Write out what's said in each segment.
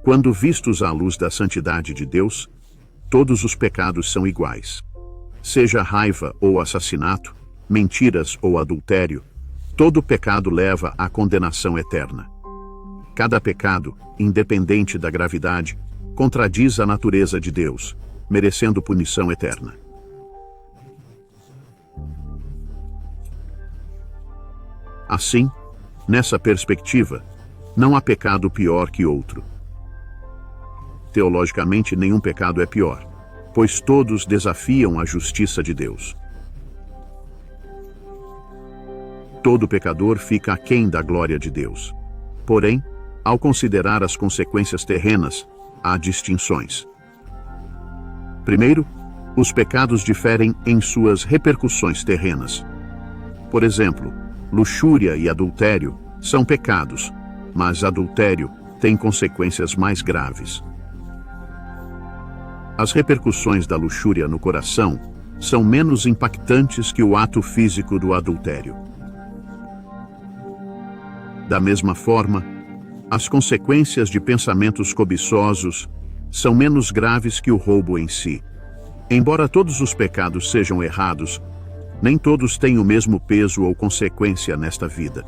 Quando vistos à luz da santidade de Deus, todos os pecados são iguais. Seja raiva ou assassinato, mentiras ou adultério, todo pecado leva à condenação eterna. Cada pecado, independente da gravidade, contradiz a natureza de Deus, merecendo punição eterna. Assim, nessa perspectiva, não há pecado pior que outro. Teologicamente, nenhum pecado é pior, pois todos desafiam a justiça de Deus. Todo pecador fica aquém da glória de Deus. Porém, ao considerar as consequências terrenas, há distinções. Primeiro, os pecados diferem em suas repercussões terrenas. Por exemplo, luxúria e adultério são pecados, mas adultério tem consequências mais graves. As repercussões da luxúria no coração são menos impactantes que o ato físico do adultério. Da mesma forma, as consequências de pensamentos cobiçosos são menos graves que o roubo em si. Embora todos os pecados sejam errados, nem todos têm o mesmo peso ou consequência nesta vida.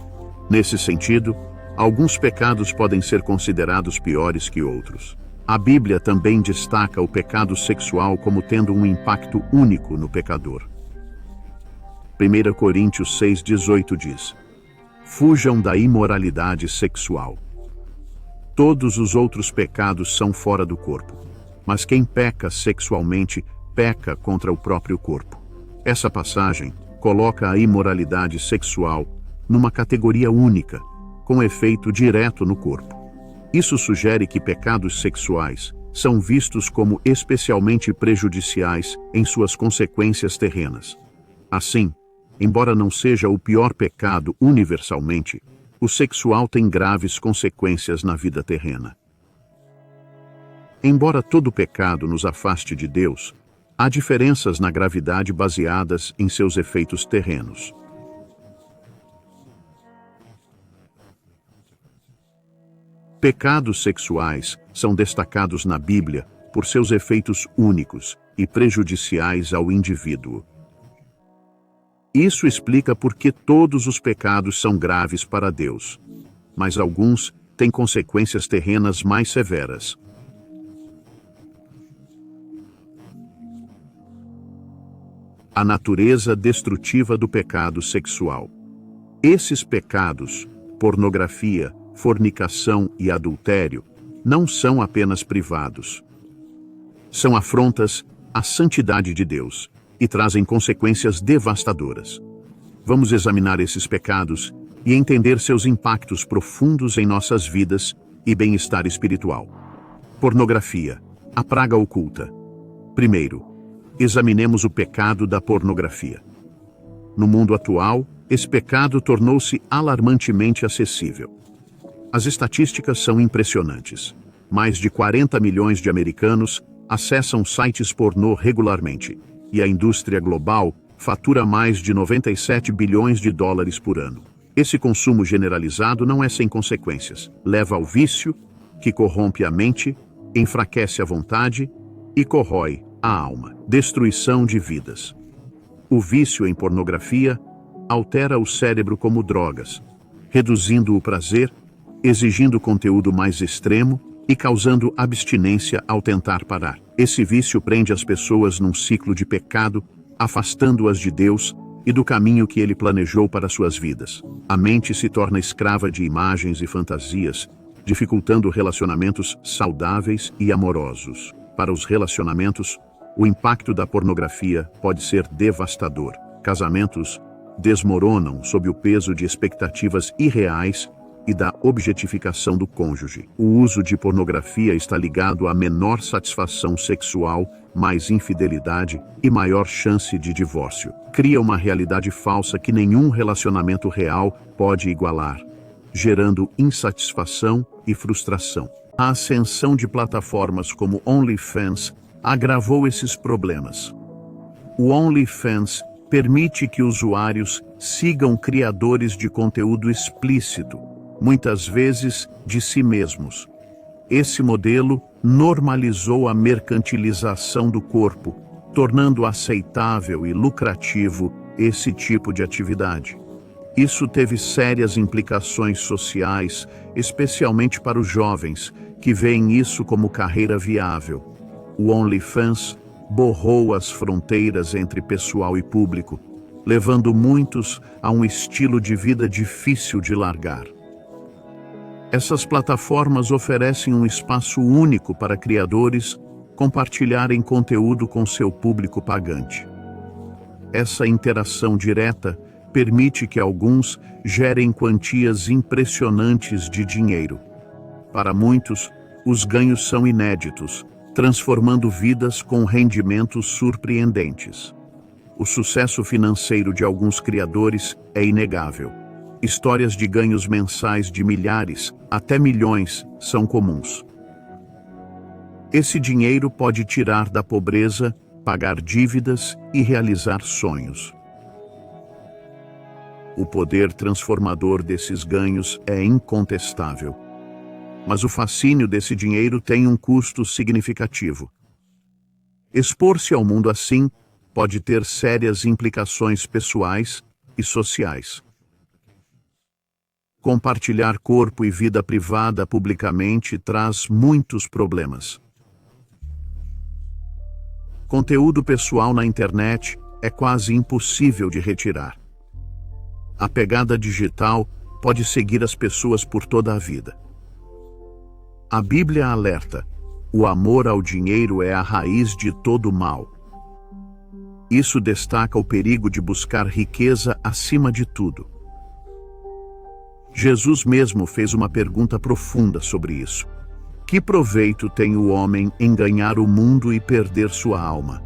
Nesse sentido, alguns pecados podem ser considerados piores que outros. A Bíblia também destaca o pecado sexual como tendo um impacto único no pecador. 1 Coríntios 6,18 diz: fujam da imoralidade sexual. Todos os outros pecados são fora do corpo, mas quem peca sexualmente peca contra o próprio corpo. Essa passagem coloca a imoralidade sexual numa categoria única, com efeito direto no corpo. Isso sugere que pecados sexuais são vistos como especialmente prejudiciais em suas consequências terrenas. Assim, embora não seja o pior pecado universalmente, o sexual tem graves consequências na vida terrena. Embora todo pecado nos afaste de Deus, há diferenças na gravidade baseadas em seus efeitos terrenos. Pecados sexuais são destacados na Bíblia por seus efeitos únicos e prejudiciais ao indivíduo. Isso explica por que todos os pecados são graves para Deus, mas alguns têm consequências terrenas mais severas. A natureza destrutiva do pecado sexual. Esses pecados, pornografia, fornicação e adultério, não são apenas privados. São afrontas à santidade de Deus e trazem consequências devastadoras. Vamos examinar esses pecados e entender seus impactos profundos em nossas vidas e bem-estar espiritual. Pornografia, a praga oculta. Primeiro, examinemos o pecado da pornografia. No mundo atual, esse pecado tornou-se alarmantemente acessível. As estatísticas são impressionantes. Mais de 40 milhões de americanos acessam sites pornô regularmente, e a indústria global fatura mais de 97 bilhões de dólares por ano. Esse consumo generalizado não é sem consequências. Leva ao vício, que corrompe a mente, enfraquece a vontade e corrói a alma. Destruição de vidas. O vício em pornografia altera o cérebro como drogas, reduzindo o prazer, exigindo conteúdo mais extremo e causando abstinência ao tentar parar. Esse vício prende as pessoas num ciclo de pecado, afastando-as de Deus e do caminho que Ele planejou para suas vidas. A mente se torna escrava de imagens e fantasias, dificultando relacionamentos saudáveis e amorosos. Para os relacionamentos, o impacto da pornografia pode ser devastador. Casamentos desmoronam sob o peso de expectativas irreais e da objetificação do cônjuge. O uso de pornografia está ligado a menor satisfação sexual, mais infidelidade e maior chance de divórcio. Cria uma realidade falsa que nenhum relacionamento real pode igualar, gerando insatisfação e frustração. A ascensão de plataformas como OnlyFans agravou esses problemas. O OnlyFans permite que usuários sigam criadores de conteúdo explícito, muitas vezes de si mesmos. Esse modelo normalizou a mercantilização do corpo, tornando aceitável e lucrativo esse tipo de atividade. Isso teve sérias implicações sociais, especialmente para os jovens, que veem isso como carreira viável. O OnlyFans borrou as fronteiras entre pessoal e público, levando muitos a um estilo de vida difícil de largar. Essas plataformas oferecem um espaço único para criadores compartilharem conteúdo com seu público pagante. Essa interação direta permite que alguns gerem quantias impressionantes de dinheiro. Para muitos, os ganhos são inéditos, transformando vidas com rendimentos surpreendentes. O sucesso financeiro de alguns criadores é inegável. Histórias de ganhos mensais de milhares até milhões são comuns. Esse dinheiro pode tirar da pobreza, pagar dívidas e realizar sonhos. O poder transformador desses ganhos é incontestável. Mas o fascínio desse dinheiro tem um custo significativo. Expor-se ao mundo assim pode ter sérias implicações pessoais e sociais. Compartilhar corpo e vida privada publicamente traz muitos problemas. Conteúdo pessoal na internet é quase impossível de retirar. A pegada digital pode seguir as pessoas por toda a vida. A Bíblia alerta: o amor ao dinheiro é a raiz de todo mal. Isso destaca o perigo de buscar riqueza acima de tudo. Jesus mesmo fez uma pergunta profunda sobre isso. Que proveito tem o homem em ganhar o mundo e perder sua alma?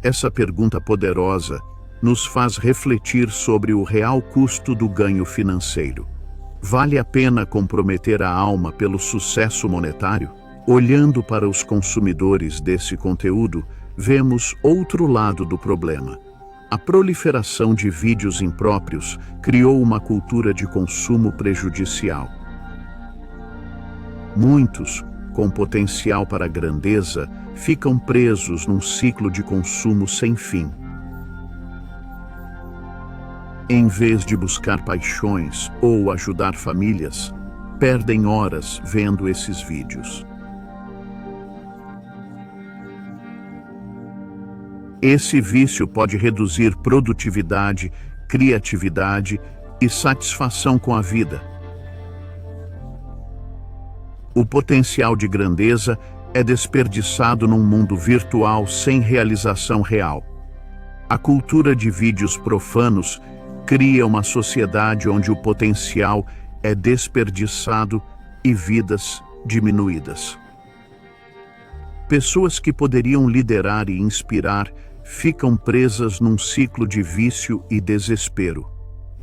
Essa pergunta poderosa nos faz refletir sobre o real custo do ganho financeiro. Vale a pena comprometer a alma pelo sucesso monetário? Olhando para os consumidores desse conteúdo, vemos outro lado do problema. A proliferação de vídeos impróprios criou uma cultura de consumo prejudicial. Muitos, com potencial para a grandeza, ficam presos num ciclo de consumo sem fim. Em vez de buscar paixões ou ajudar famílias, perdem horas vendo esses vídeos. Esse vício pode reduzir produtividade, criatividade e satisfação com a vida. O potencial de grandeza é desperdiçado num mundo virtual sem realização real. A cultura de vídeos profanos cria uma sociedade onde o potencial é desperdiçado e vidas diminuídas. Pessoas que poderiam liderar e inspirar ficam presas num ciclo de vício e desespero.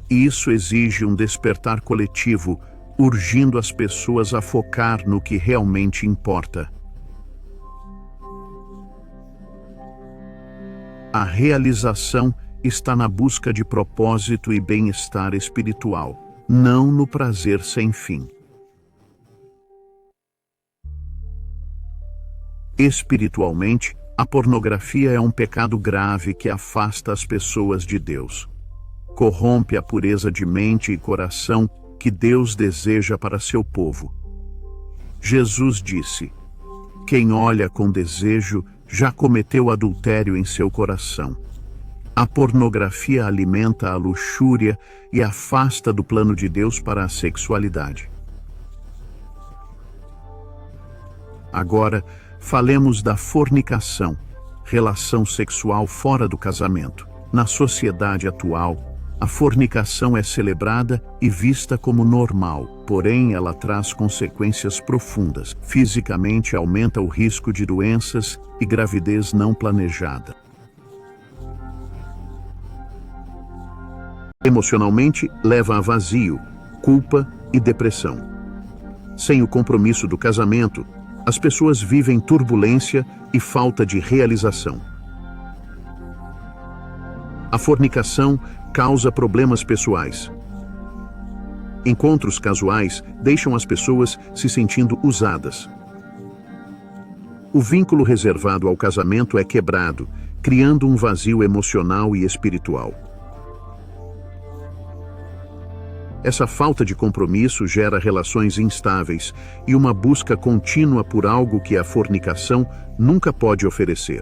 E isso exige um despertar coletivo, urgindo as pessoas a focar no que realmente importa. A realização está na busca de propósito e bem-estar espiritual, não no prazer sem fim. Espiritualmente, a pornografia é um pecado grave que afasta as pessoas de Deus. Corrompe a pureza de mente e coração que Deus deseja para seu povo. Jesus disse: quem olha com desejo já cometeu adultério em seu coração. A pornografia alimenta a luxúria e afasta do plano de Deus para a sexualidade. Agora, falemos da fornicação, relação sexual fora do casamento. Na sociedade atual, a fornicação é celebrada e vista como normal, porém ela traz consequências profundas. Fisicamente, aumenta o risco de doenças e gravidez não planejada. Emocionalmente, leva a vazio, culpa e depressão. Sem o compromisso do casamento, as pessoas vivem turbulência e falta de realização. A fornicação causa problemas pessoais. Encontros casuais deixam as pessoas se sentindo usadas. o vínculo reservado ao casamento é quebrado, criando um vazio emocional e espiritual. Essa falta de compromisso gera relações instáveis e uma busca contínua por algo que a fornicação nunca pode oferecer.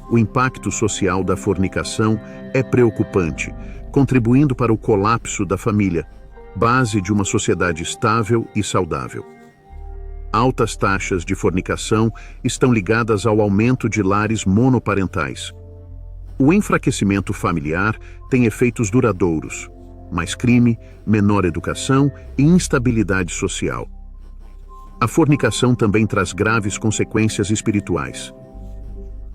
O impacto social da fornicação é preocupante, contribuindo para o colapso da família, base de uma sociedade estável e saudável. Altas taxas de fornicação estão ligadas ao aumento de lares monoparentais. O enfraquecimento familiar tem efeitos duradouros: mais crime, menor educação e instabilidade social. A fornicação também traz graves consequências espirituais.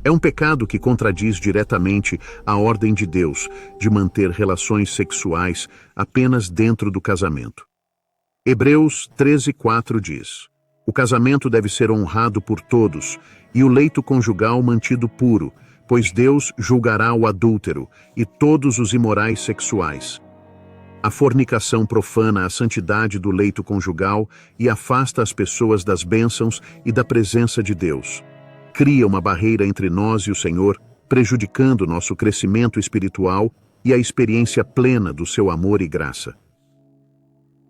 É um pecado que contradiz diretamente a ordem de Deus de manter relações sexuais apenas dentro do casamento. Hebreus 13:4 diz: o casamento deve ser honrado por todos e o leito conjugal mantido puro, pois Deus julgará o adúltero e todos os imorais sexuais. A fornicação profana a santidade do leito conjugal e afasta as pessoas das bênçãos e da presença de Deus. Cria uma barreira entre nós e o Senhor, prejudicando nosso crescimento espiritual e a experiência plena do seu amor e graça.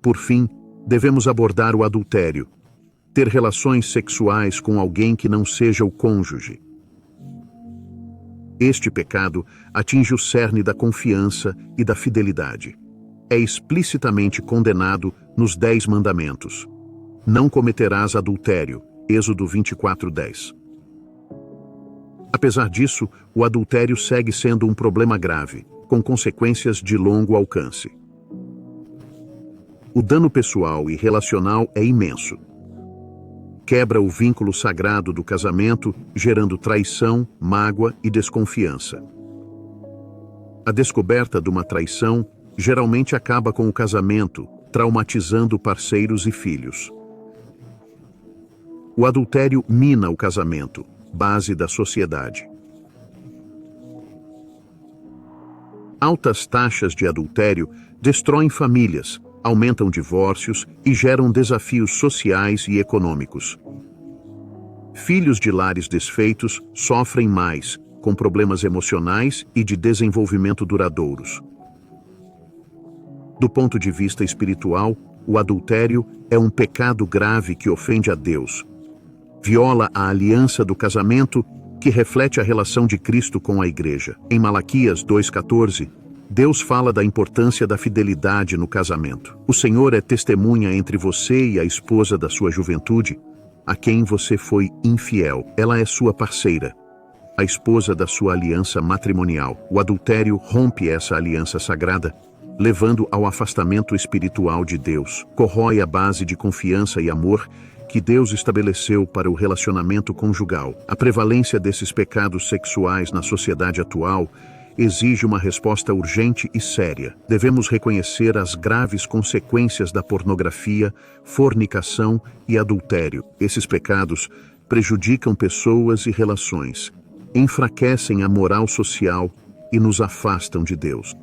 Por fim, devemos abordar o adultério, ter relações sexuais com alguém que não seja o cônjuge. Este pecado atinge o cerne da confiança e da fidelidade. É explicitamente condenado nos 10 mandamentos. Não cometerás adultério, Êxodo 24:10. Apesar disso, o adultério segue sendo um problema grave, com consequências de longo alcance. O dano pessoal e relacional é imenso. Quebra o vínculo sagrado do casamento, gerando traição, mágoa e desconfiança. A descoberta de uma traição geralmente acaba com o casamento, traumatizando parceiros e filhos. O adultério mina o casamento, base da sociedade. Altas taxas de adultério destroem famílias, aumentam divórcios e geram desafios sociais e econômicos. Filhos de lares desfeitos sofrem mais, com problemas emocionais e de desenvolvimento duradouros. Do ponto de vista espiritual, o adultério é um pecado grave que ofende a Deus. Viola a aliança do casamento, que reflete a relação de Cristo com a Igreja. Em Malaquias 2:14, Deus fala da importância da fidelidade no casamento. O Senhor é testemunha entre você e a esposa da sua juventude, a quem você foi infiel. Ela é sua parceira, a esposa da sua aliança matrimonial. O adultério rompe essa aliança sagrada, levando ao afastamento espiritual de Deus. Corrói a base de confiança e amor que Deus estabeleceu para o relacionamento conjugal. A prevalência desses pecados sexuais na sociedade atual exige uma resposta urgente e séria. Devemos reconhecer as graves consequências da pornografia, fornicação e adultério. Esses pecados prejudicam pessoas e relações, enfraquecem a moral social e nos afastam de Deus.